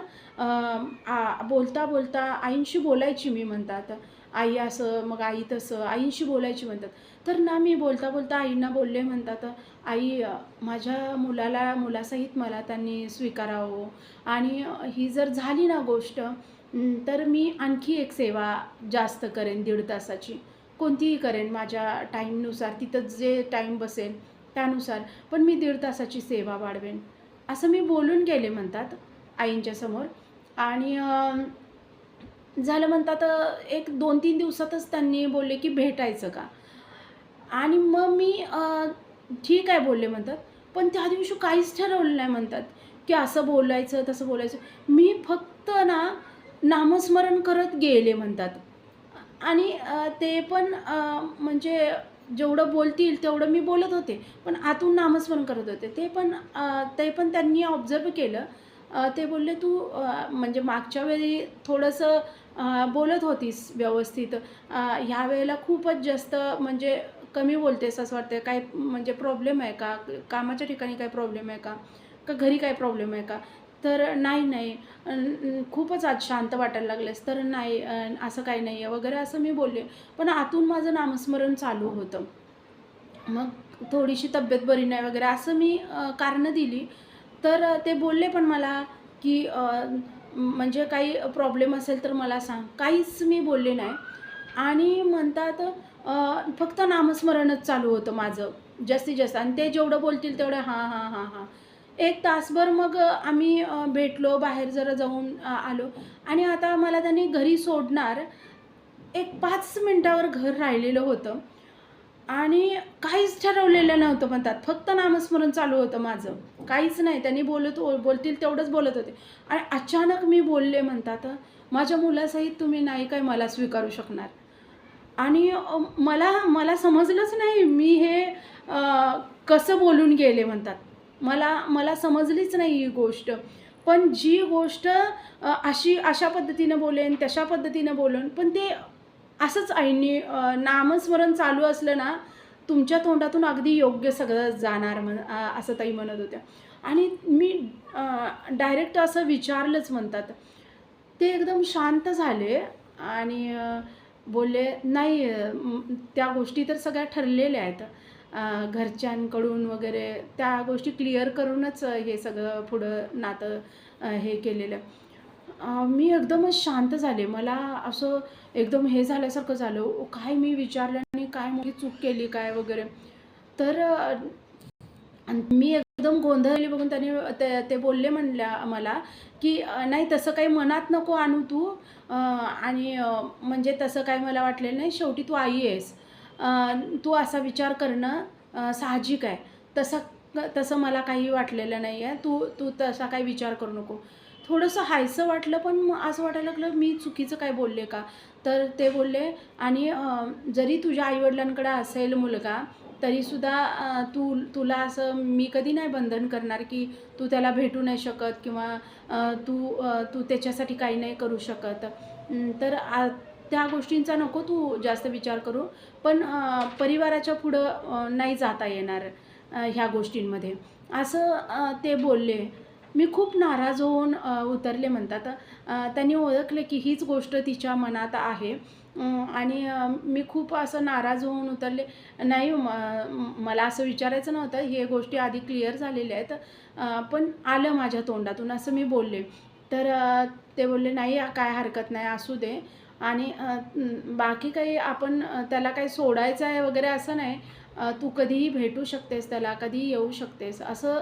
बोलता आईंशी बोलायची मी म्हणतात. आई असं, मग आई तसं, आईंशी बोलायची म्हणतात. तर ना मी बोलता आईंना बोलले म्हणतात, "आई माझ्या मुलासहित मला त्यांनी स्वीकारावं आणि ही जर झाली ना गोष्ट तर मी आणखी एक सेवा जास्त करेन 1.5 तासाची. कोणतीही करेन माझ्या टाईमनुसार, तिथं जे टाईम बसेल त्यानुसार. पण मी 1.5 तासाची सेवा वाढवेन." असं मी बोलून गेले म्हणतात आईंच्या समोर. आणि झालं म्हणतात एक 2-3 दिवसातच त्यांनी बोलले की भेटायचं का? आणि मग मी ठीक आहे बोलले म्हणतात. पण त्या दिवशी काहीच ठरवलं नाही म्हणतात, की असं बोलायचं, तसं बोलायचं. मी फक्त ना नामस्मरण करत गेले म्हणतात. आणि ते पण म्हणजे जेवढं बोलतील तेवढं मी बोलत होते. पण आतून नामस्मरण करत होते. ते पण त्यांनी ऑब्झर्व्ह केलं. ते बोलले, "तू म्हणजे मागच्या वेळी थोडंसं बोलत होतीस व्यवस्थित. ह्या वेळेला खूपच जास्त म्हणजे कमी बोलतेस असं वाटतंय. काय म्हणजे प्रॉब्लेम आहे का? कामाच्या ठिकाणी काही प्रॉब्लेम आहे का? का घरी काही प्रॉब्लेम आहे का?" तर "नाही, नाही. खूपच आज शांत वाटायला लागलेस." तर "नाही, असं काही नाही आहे" वगैरे असं मी बोलले. पण आतून माझं नामस्मरण चालू होतं. मग थोडीशी तब्येत बरी नाही वगैरे असं मी कारणं दिली. तर ते बोलले पण मला, की म्हणजे काही प्रॉब्लेम असेल तर मला सांग. काहीच मी बोलले नाही आणि म्हणतात फक्त नामस्मरणच चालू होतं माझं जास्तीत जास्त आणि ते जेवढं बोलतील तेवढं हां, हां, हां, हां. 1 तासभर मग आम्ही भेटलो, बाहेर जरा जाऊन आलो आणि आता मला त्यांनी घरी सोडणार. एक 5 मिनिटावर घर राहिलेलं होतं आणि काहीच ठरवलेलं नव्हतं म्हणतात. फक्त नामस्मरण चालू होतं माझं. काहीच नाही. त्यांनी बोलतील तेवढंच बोलत होते आणि अचानक मी बोलले म्हणतात, "माझ्या मुलासहित तुम्ही नाही काय मला स्वीकारू शकणार." आणि मला मला समजलंच नाही मी हे कसं बोलून गेले म्हणतात. मला मला समजलीच नाही ही गोष्ट. पण जी गोष्ट अशा पद्धतीनं बोलेन, तशा पद्धतीनं बोलेन, पण ते असंच आईंनी नामस्मरण चालू असलं ना, तुमच्या तोंडातून अगदी योग्य सगळं जाणार असं ताई म्हणत होत्या. आणि मी डायरेक्ट असं विचारलंच म्हणतात. ते एकदम शांत झाले आणि बोलले, "नाही त्या गोष्टी तर सगळ्या ठरलेल्या आहेत. घरच्यांकडून वगैरे त्या गोष्टी क्लिअर करूनच हे सगळं पुढं नातं हे केलेलं." मी एकदमच शांत झाले. मला असं एकदम हे झाल्यासारखं झालं. काय मी विचारलं आणि काय मोठी चूक केली काय वगैरे. तर आणि मी एकदम गोंधळलेली बघून त्याने ते बोलले म्हणल्या मला, की "नाही तसं काही मनात नको आणू तू आणि म्हणजे तसं काही मला वाटलेलं नाही. शेवटी तू आई आहेस. तू असा विचार करणं साहजिक आहे. तसं तसं मला काही वाटलेलं नाही आहे. तू तू तसा काही विचार करू नको." थोडंसं हायसं वाटलं, पण मग असं वाटायला लागलं मी चुकीचं काय बोलले का? तर ते बोलले, "आणि जरी तुझ्या आई असेल मुलगा, तरीसुद्धा तुला असं मी कधी नाही बंधन करणार, की तू त्याला भेटू नाही शकत किंवा तू त्याच्यासाठी काही नाही करू शकत. तर त्या गोष्टींचा नको तू जास्त विचार करू. पण परिवाराच्या पुढं नाही जाता येणार ह्या गोष्टींमध्ये." असं ते बोलले. मी खूप नाराज होऊन उतरले म्हणतात. त्यांनी ओळखले, की हीच गोष्ट तिच्या मनात आहे. आणि मी खूप असं नाराज होऊन उतरले. नाही मला असं विचारायचं नव्हतं. हे गोष्टी आधी क्लिअर झालेल्या आहेत. पण आलं माझ्या तोंडातून असं मी बोलले. तर ते बोलले, "नाही काय हरकत नाही, असू दे आणि बाकी काही आपण त्याला काही सोडायचं आहे वगैरे असं नाही. तू कधीही भेटू शकतेस त्याला, कधीही येऊ शकतेस." असं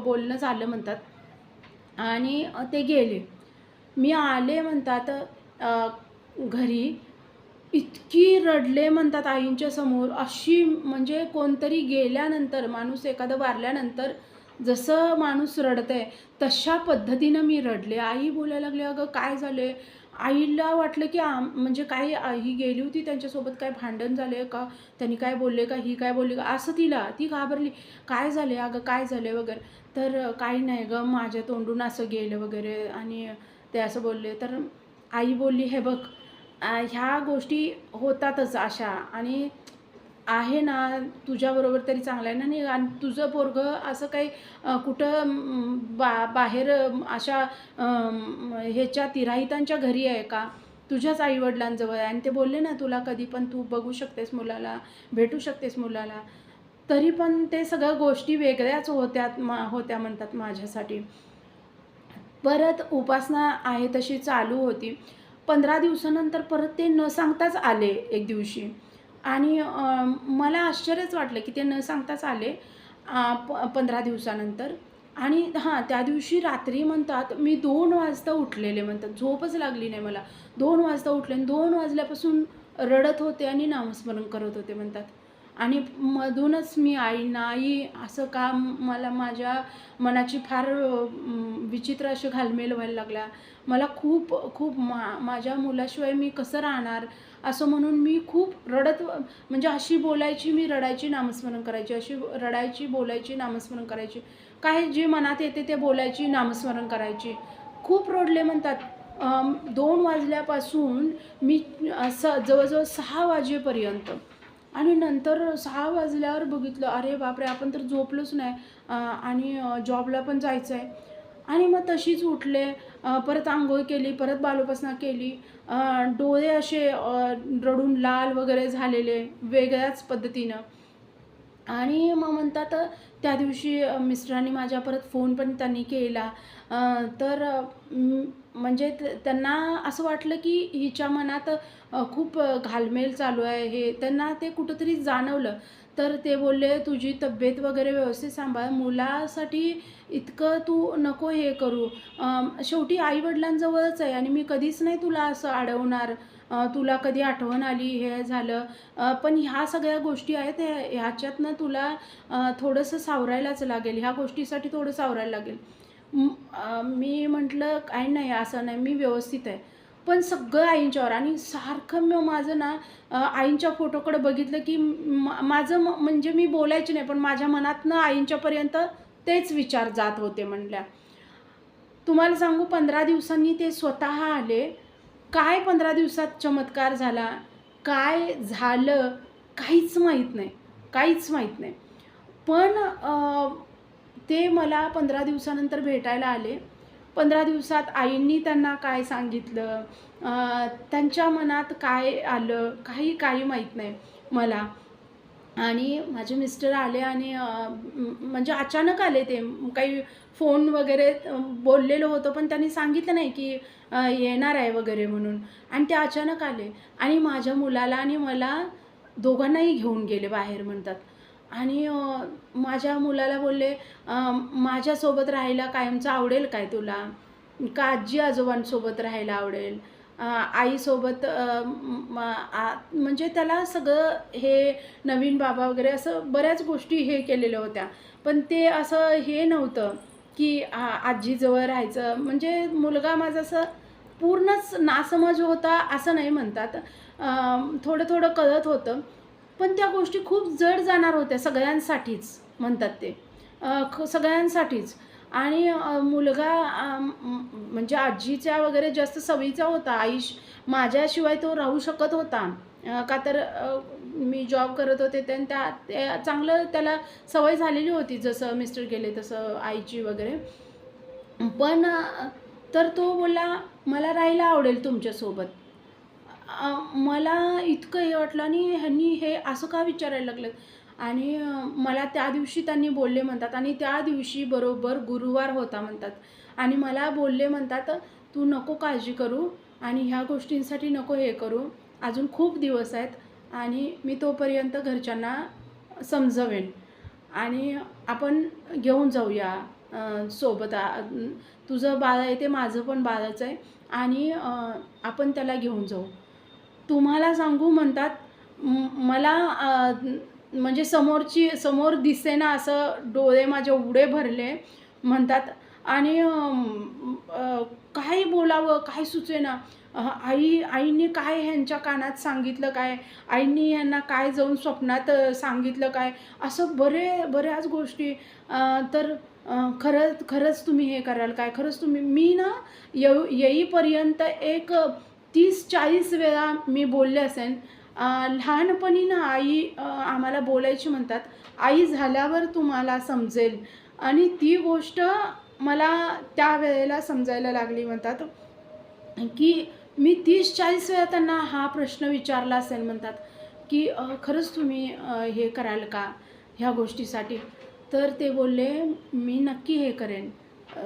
बोलणं झालं म्हणतात आणि ते गेले. मी आले म्हणतात घरी इतकी रडले म्हणतात आईंच्या समोर, अशी म्हणजे कोणतरी गेल्यानंतर, माणूस एखादं वारल्यानंतर जसं माणूस रडतंय, तशा पद्धतीनं मी रडले. आई बोलायला लागली, "अगं काय झालंय?" आईला वाटलं, की म्हणजे काही ही गेली होती त्यांच्यासोबत काय भांडण झालंय का? त्यांनी काय बोलले का? ही काय बोलली का? असं ती घाबरली. "काय झालंय अगं, काय झालंय?" वगैरे. तर "काही नाही गं, माझ्या तोंडून असं गेलं" वगैरे आणि ते असं बोलले. तर आई बोलली, "हे बघ, ह्या गोष्टी होतातच अशा आणि आहे ना, तुझ्याबरोबर तरी चांगलं आहे ना आणि तुझं पोरगं असं काही कुठं बाहेर अशा ह्याच्या तिराहितांच्या घरी आहे का? तुझ्याच आई-वडिलांजवळ आहे." आणि ते बोलले ना, "तुला कधी पण तू बघू शकतेस मुलाला, भेटू शकतेस मुलाला." तरी पण ते सगळ्या गोष्टी वेगळ्याच होत्या म्हणतात माझ्यासाठी. परत उपासना आहे तशी चालू होती. 15 दिवसानंतर परत ते न सांगताच आले एक दिवशी आणि मला आश्चर्यच वाटलं, की ते न सांगताच आले 15 दिवसानंतर आणि हां, त्या दिवशी रात्री म्हणतात मी 2 वाजता उठलेले म्हणतात. झोपच लागली नाही मला. 2 वाजता उठले आणि 2 वाजल्यापासून रडत होते आणि नामस्मरण करत होते म्हणतात. आणि मधूनच मी आईंना, "आई असं का?" मला माझ्या मनाची फार विचित्र अशी घालमेल व्हायला लागला. मला खूप खूप माझ्या मुलाशिवाय मी कसं राहणार? असं म्हणून मी खूप रडत म्हणजे अशी बोलायची, मी रडायची, नामस्मरण करायची. अशी रडायची, बोलायची, नामस्मरण करायची. काय जे मनात येते ते बोलायची, नामस्मरण करायची. खूप रडले म्हणतात. 2 वाजल्यापासून मी असं जवळ-जवळ 6 वाजेपर्यंत आणि नंतर 6 वाजल्यावर बघितलं, अरे बापरे! आपण तर झोपलोच नाही आणि जॉबला पण जायचं आहे. आणि मग तशीच उठले, परत अंघोळ केली, परत बालोपासना केली. डोळे असे रडून लाल वगैरे झालेले वेगळ्याच पद्धतीनं. आणि मग म्हणतात त्या दिवशी मिस्टरांनी माझ्या परत फोन पण त्यांनी केला. तर म्हणजे त्यांना असं वाटलं की हिच्या मनात खूप घालमेल चालू आहे हे त्यांना ते कुठंतरी जाणवलं. तर ते बोलले, "तुझी तब्येत वगैरे व्यवस्थित सांभाळ. मुलासाठी इतकं तू नको हे करू. शेवटी आई-वडिलांजवळच आहे आणि मी कधीच नाही तुला असं अडवणार. तुला कधी आठवण आली, हे झालं पण ह्या सगळ्या गोष्टी आहेत ह्याच्यातनं तुला थोडंसं सावरायलाच लागेल. ह्या गोष्टीसाठी थोडं सावरायला लागेल. मी म्हटलं, "काही नाही, असं नाही, मी व्यवस्थित आहे." पण सगळं आईंच्यावर आणि सारखं माझं ना आईंच्या फोटोकडे बघितलं, की माझं म्हणजे मी बोलायची नाही, पण माझ्या मनातनं आईंच्यापर्यंत तेच विचार जात होते म्हणल्या. तुम्हाला सांगू 15 दिवसांनी ते स्वतः आले. काय 15 दिवसात चमत्कार झाला, काय झालं काहीच माहीत नाही, काहीच माहीत नाही. पण ते मला 15 दिवसानंतर भेटायला आले. 15 दिवसात आईंनी त्यांना काय सांगितलं, त्यांच्या मनात काय आलं, काही माहीत नाही मला. आणि माझे मिस्टर आले आणि म्हणजे अचानक आले ते. काही फोन वगैरे बोललेलं होतं, पण त्यांनी सांगितलं नाही, की येणार आहे वगैरे म्हणून आणि ते अचानक आले आणि माझ्या मुलाला आणि मला दोघांनाही घेऊन गेले बाहेर म्हणतात. आणि माझ्या मुलाला बोलले, "माझ्यासोबत राहायला कायमचं आवडेल काय तुला? का आजी-आजोबांसोबत राहायला आवडेल?" आईसोबत म्हणजे त्याला सगळं हे नवीन बाबा वगैरे असं बऱ्याच गोष्टी हे केलेल्या होत्या. पण ते असं हे नव्हतं, की आजीजवळ राहायचं. म्हणजे मुलगा माझा असं पूर्णच नासमज होता असं नाही म्हणतात. थोडं-थोडं कळत होतं. पण त्या गोष्टी खूप जड जाणार होत्या सगळ्यांसाठीच म्हणतात ते. सगळ्यांसाठीच. आणि मुलगा म्हणजे आजीच्या वगैरे जास्त सवयीचा होता. माझ्याशिवाय तो राहू शकत होता. का तर मी जॉब करत होते आणि ते चांगलं त्याला सवय झालेली होती. जसं मिस्टर गेले तसं आईची वगैरे. पण तर तो बोलला, "मला राहायला आवडेल तुमच्यासोबत." मला इतकं हे वाटलं आणि ह्यांनी हे असं का विचारायला लागलेत आणि मला त्या दिवशी त्यांनी बोलले म्हणतात आणि त्या दिवशी बरोबर गुरुवार होता म्हणतात आणि मला बोलले म्हणतात, "तू नको काळजी करू आणि ह्या गोष्टींसाठी नको हे करू. अजून खूप दिवस आहेत आणि मी तोपर्यंत घरच्यांना समजवेन आणि आपण घेऊन जाऊया सोबत. तुझं बाळ आहे ते माझं पण बाळच आहे आणि आपण त्याला घेऊन जाऊ." तुम्हाला सांगू म्हणतात मला म्हणजे समोर दिसेना असं डोळे माझे एवढे भरले म्हणतात आणि काय बोलावं काय सुचेना. आईंनी काय ह्यांच्या कानात सांगितलं काय, आईंनी ह्यांना काय जाऊन स्वप्नात सांगितलं काय, असं बऱ्याच गोष्टी. तर खरंच तुम्ही हे कराल काय, खरंच तुम्ही मी ना येईपर्यंत एक 30-40 वेळा मी बोलले असेन. लहानपणी ना आई आम्हाला बोलायची म्हणतात, "आई झाल्यावर तुम्हाला समजेल." आणि ती गोष्ट मला त्यावेळेला समजायला लागली म्हणतात, की मी 30-40 वेळा त्यांना हा प्रश्न विचारला असेल म्हणतात, की "खरंच तुम्ही हे कराल का ह्या गोष्टीसाठी?" तर ते बोलले, "मी नक्की हे करेन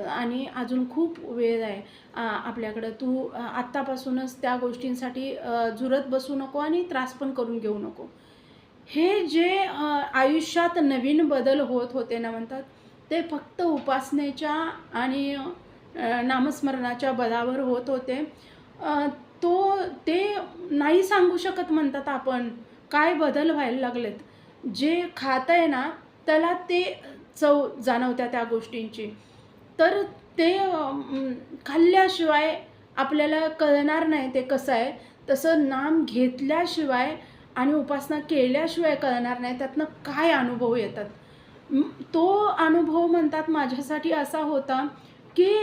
आणि अजून खूप वेळ आहे आपल्याकडं. तू आत्तापासूनच त्या गोष्टींसाठी झुरत बसू नको आणि त्रास पण करून घेऊ नको." हे जे आयुष्यात नवीन बदल होत होते ना म्हणतात, ते फक्त उपासनेच्या आणि नामस्मरणाच्या बळावर होत होते. अ, ते नाही सांगू शकत म्हणतात आपण, काय बदल व्हायला लागलेत. जे खातंय ना, त्याला ते चव जाणवत्या त्या गोष्टींची. तर ते खाल्ल्याशिवाय आपल्याला कळणार नाही ते कसं आहे. तसं नाम घेतल्याशिवाय आणि उपासना केल्याशिवाय कळणार नाही त्यातनं काय अनुभव येतात. तो अनुभव म्हणतात माझ्यासाठी असा होता, की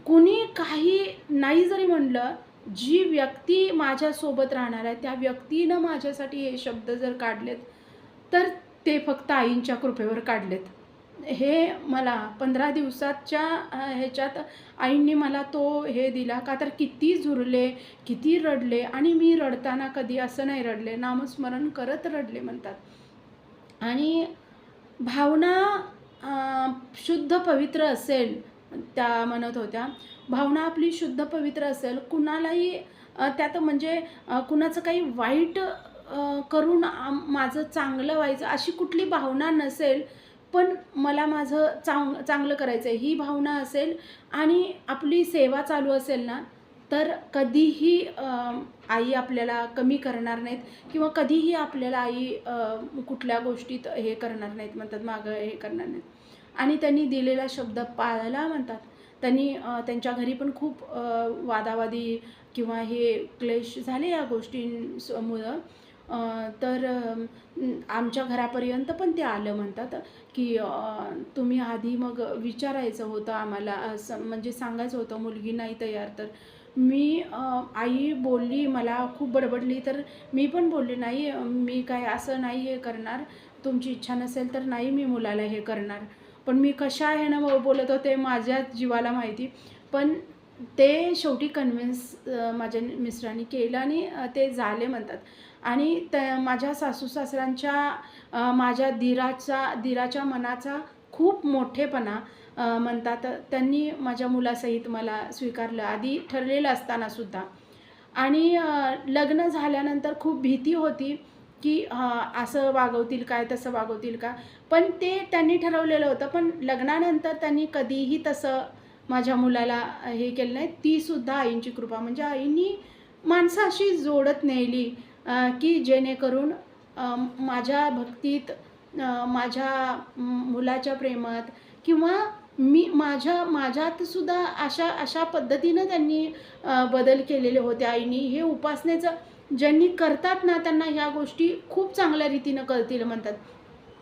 कुणी काही नाही जरी म्हणलं, जी व्यक्ती माझ्यासोबत राहणार आहे, त्या व्यक्तीनं माझ्यासाठी हे शब्द जर काढलेत, तर ते फक्त आईंच्या कृपेवर काढलेत. हे मला 15 दिवसाच्या ह्याच्यात आईंनी मला तो हे दिला. का तर किती झुरले, किती रडले आणि मी रडताना कधी असं नाही रडले, नामस्मरण करत रडले म्हणतात. आणि भावना शुद्ध पवित्र असेल, त्या म्हणत होत्या. भावना आपली शुद्ध पवित्र असेल, कुणालाही त्यात म्हणजे कुणाचं काही वाईट करून माझं चांगलं व्हायचं अशी कुठली भावना नसेल, पण मला माझं चांगलं करायचं आहे ही भावना असेल आणि आपली सेवा चालू असेल ना, तर कधीही आई आपल्याला कमी करणार नाहीत किंवा कधीही आपल्याला आई कुठल्या गोष्टीत हे करणार नाहीत म्हणतात, मागं हे करणार नाहीत. आणि त्यांनी दिलेला शब्द पाळला म्हणतात. त्यांनी त्यांच्या घरी पण खूप वादावादी किंवा हे क्लेश झाले या गोष्टींमुळं. तर आमच्या घरापर्यंत पण ते आलं म्हणतात, की तुम्ही आधी मग विचारायचं होतं आम्हाला, असं म्हणजे सांगायचं होतं मुलगी नाही तयार तर. मी आई बोलली मला खूप बडबडली तर मी पण बोलले, "नाही मी काय असं नाही हे करणार. तुमची इच्छा नसेल तर नाही मी मुलाला हे करणार." पण मी कशा ह्यानं बोलत होते माझ्याच जीवाला माहिती. पण ते शेवटी कन्व्हिन्स माझ्या मिस्टरांनी केलं आणि ते झाले म्हणतात. आणि त्या माझ्या सासू-सासऱ्यांच्या माझ्या दीराच्या मनाचा खूप मोठेपणा म्हणतात. त्यांनी माझ्या मुलासहित मला स्वीकारलं आधी ठरलेलं असतानासुद्धा. आणि लग्न झाल्यानंतर खूप भीती होती, की असं वागवतील काय, तसं वागवतील का? पण ते त्यांनी ठरवलेलं होतं. पण लग्नानंतर त्यांनी कधीही तसं माझ्या मुलाला हे केलं नाही. तीसुद्धा आईंची कृपा. म्हणजे आईंनी माणसं अशी जोडत नेली, की जेणेकरून माझ्या भक्तीत, माझ्या मुलाच्या प्रेमात किंवा माझ्यात सुद्धा अशा अशा पद्धतीनं त्यांनी बदल केलेले होते आईनी. हे उपासनेचं ज्यांनी करतात ना, त्यांना ह्या गोष्टी खूप चांगल्या रीतीनं कळतील म्हणतात.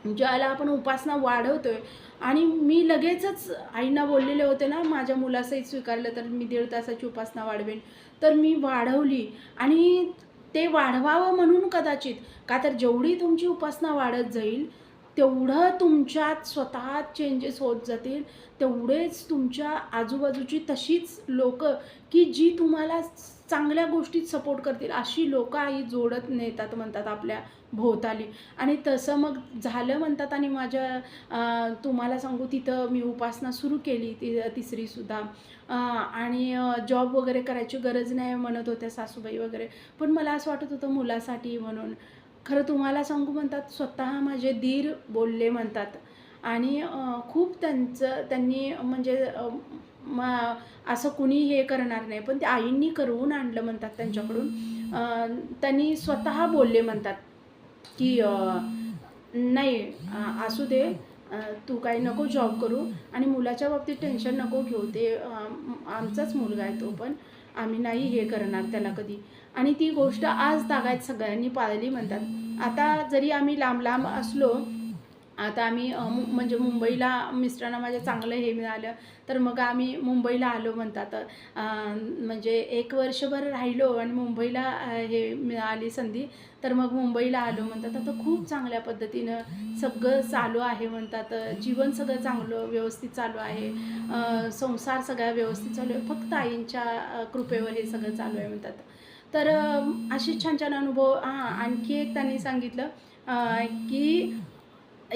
ज्याला आपण उपासना वाढवतोय आणि मी लगेचच आईंना बोललेले होते ना, माझ्या मुलासहित स्वीकारलं तर मी 1.5 तासाची उपासना वाढवेन. तर मी वाढवली आणि ते वाढवावं म्हणून कदाचित. का तर जेवढी तुमची उपासना वाढत जाईल, तेवढं तुमच्यात स्वतःत चेंजेस होत जातील. तेवढेच तुमच्या आजूबाजूची तशीच लोकं, की जी तुम्हाला चांगल्या गोष्टीत सपोर्ट करतील, अशी लोकं आई जोडत नेतात म्हणतात आपल्या भोवताली. आणि तसं मग झालं म्हणतात. आणि तुम्हाला सांगू तिथं मी उपासना सुरू केली तिसरीसुद्धा. आणि जॉब वगैरे करायची गरज नाही म्हणत होत्या सासूबाई वगैरे. पण मला असं वाटत होतं मुलासाठी म्हणून. खरं तुम्हाला सांगू म्हणतात स्वतः माझे दीर बोलले म्हणतात. आणि खूप त्यांनी म्हणजे असं कुणी हे करणार नाही, पण ते आईंनी करवून आणलं म्हणतात त्यांच्याकडून. त्यांनी स्वतः बोलले म्हणतात, की नाही असू दे, तू काही नको जॉब करू आणि मुलाच्या बाबतीत टेन्शन नको घेऊ. ते आमचाच मुलगा आहे तो पण. आम्ही नाही हे करणार त्याला कधी. आणि ती गोष्ट आज तागायत सगळ्यांनी पाळली म्हणतात. आता जरी आम्ही लांब-लांब असलो, आता आम्ही म्हणजे मुंबईला मिस्टरांना माझ्या चांगलं हे मिळालं, तर मग आम्ही मुंबईला आलो म्हणतात. म्हणजे 1 वर्षभर राहिलो आणि मुंबईला हे मिळाली संधी, तर मग मुंबईला आलो म्हणतात. आता खूप चांगल्या पद्धतीनं सगळं चालू आहे म्हणतात. जीवन सगळं चांगलं व्यवस्थित चालू आहे. संसार सगळा व्यवस्थित चालू आहे. फक्त आईंच्या कृपेवर हे सगळं चालू आहे म्हणतात. तर असे छान-छान अनुभव. आणखी एक त्यांनी सांगितलं, की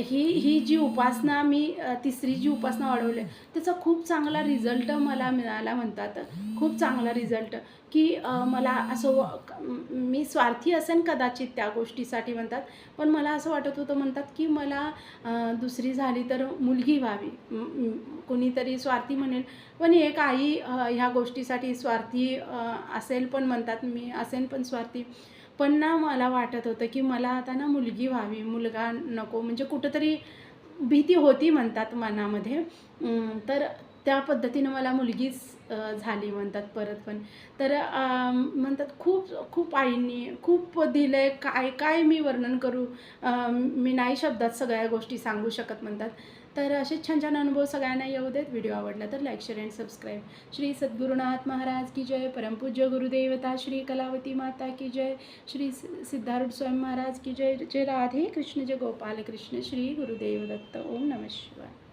ही जी उपासना मी तिसरी जी उपासना वाढवली आहे, त्याचा खूप चांगला रिझल्ट मला मिळाला म्हणतात. खूप चांगला रिझल्ट, की मला असं मी स्वार्थी असेन कदाचित त्या गोष्टीसाठी म्हणतात, पण मला असं वाटत होतं म्हणतात, की मला दुसरी झाली तर मुलगी व्हावी. कोणीतरी स्वार्थी म्हणेल, पण एक आई ह्या गोष्टीसाठी स्वार्थी असेल पण म्हणतात, मी असेन पण स्वार्थी. पण ना मला वाटत होतं, की मला आता ना मुलगी व्हावी, मुलगा नको. म्हणजे कुठेतरी भीती होती म्हणतात मनामध्ये. तर त्या पद्धतीनं मला मुलगीच झाली म्हणतात परत पण. तर म्हणतात खूप खूप आईंनी खूप दिलंय. काय काय मी वर्णन करू? मी नाही शब्दात सगळ्या गोष्टी सांगू शकत म्हणतात. तर असे छान छान अनुभव सगळ्यांना येऊ देत. व्हिडिओ आवडला तर like, share and subscribe. Shri Sadgurunath Maharaj की जय. परमपूज्य गुरुदेवता श्री कलावती माता की जय. श्री सिद्धारूढ़ स्वामी महाराज की जय. जय राधे कृष्ण, जय गोपाल कृष्ण, श्री गुरुदेव दत्त. ओम नमः शिवाय.